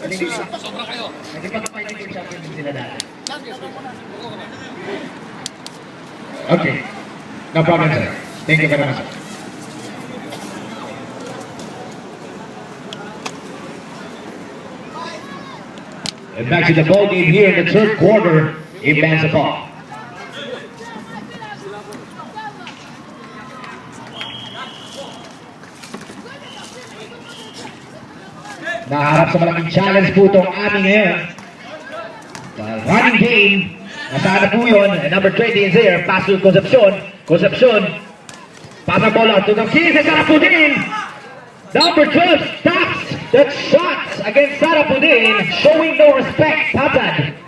Sobra kayo. Nagpapapay yung champion din sila dati. Okay. No problem, sir. Thank you very much, sir. And back to the ball game here in the third quarter. Advance the ball. Naharap sa malaking challenge po itong aming ngayon. Running game. Nasaan na po yun. And number 20 is there. Pass to Concepcion. Concepcion. Pass the ball out to the key. Sarapudin. Number 12 stops the shots against Sarapudin. Showing no respect. Patad.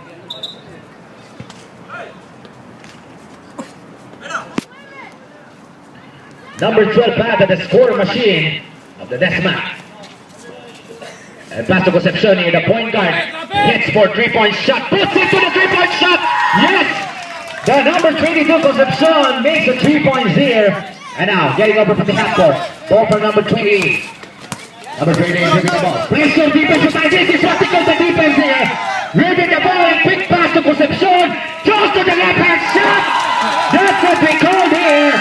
Number 12 Patad, the score machine of the Desma. And pass to Concepcion in the point guard. Hits for 3-point shot. Puts into the 3-point shot. Yes! The number 22 Concepcion makes a 3-point here. And now getting over from the half court. Ball for number 28. Number 28 is ripping the ball. Plays some defensive time. This is what the defense here. Ripping the ball and quick pass to Concepcion. Goes to the left hand shot. That's what we called here.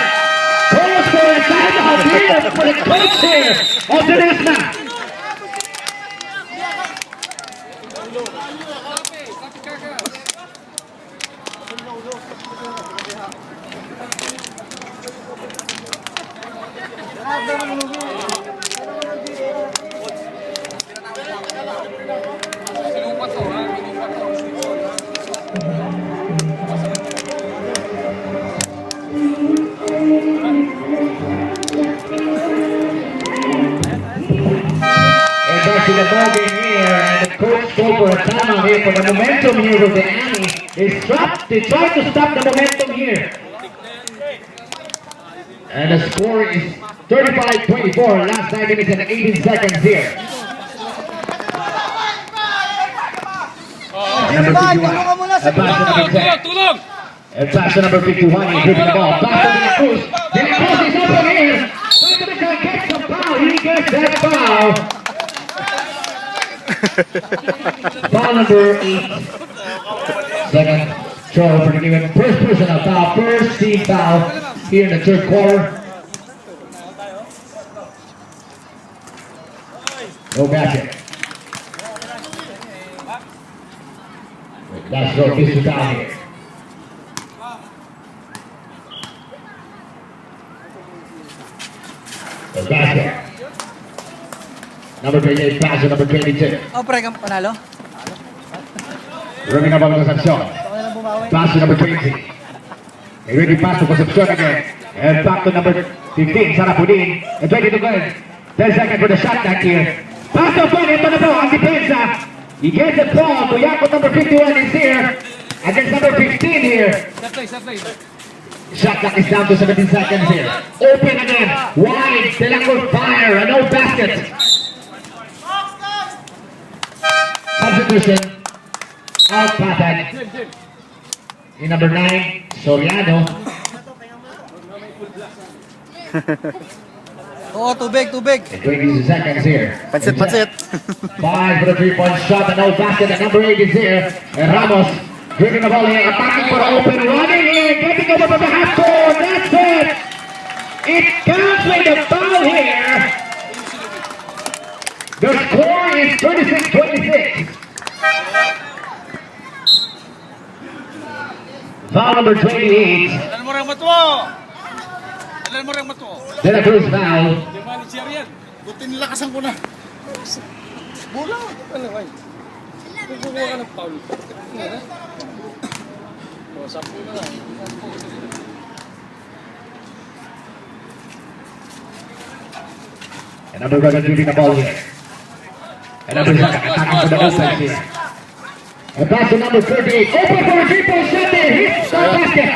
Goes for a timeout here for the coach here of the Desma. For a timeout here for the momentum here with the Annie is stopped. They try to stop the momentum here. And the score is 35-24. Last 9 minutes and 18 seconds here. Number 51. A pass to number 10. A pass to number 51. He's dribbling the ball. Pass to the Cruz. The Cruz is open here. Gets the foul. He gets that foul. Foul number 8. Second throw for the given. First personal foul. First team foul here in the third quarter. No basket. Last throw is foul here. No basket. Number 28 pass to number 22. Oh, pre, kang panalo? Running up on Concepcion. Pass to number 20. A ready pass to Concepcion again. And back to number 15, Sarapudin. And 22 good. 10 seconds for the shot back here. Pass to Fon, ito na po ang depensa. He gets the ball to Yakut number 51 is here. Against number 15 here. Shot clock is down to 17 seconds here. Open again. Wide. Delacroix fire. And no basket. Substitution. Out Patad. In number 9, Soriano. Oo, tubig. 20 seconds here. Pansit. 5 for the 3-point shot and no basket. And number 8 is here. And Ramos dribbling the ball here. Attacking for open. Running here. Getting over from the half court. That's it. It counts with the foul here. The score is 26-26. Foul number 28. De La Cruz foul. Buti nilakasan ko na. Bola. Kukuha ka ng foul. Sampu na lang. And number 11 dribbling the ball here. And number 7 attacking for the offense here. And pass to number 38. Open for a 3-point shot there. Hits the basket.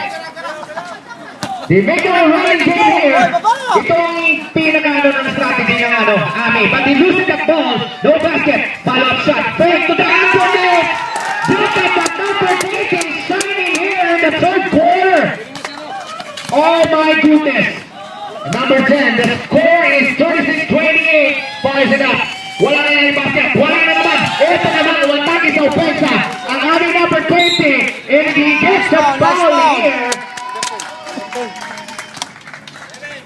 They make a running game here. Ito ang pinaka-ano ng strategy ng Ami. But he loses that ball. No basket.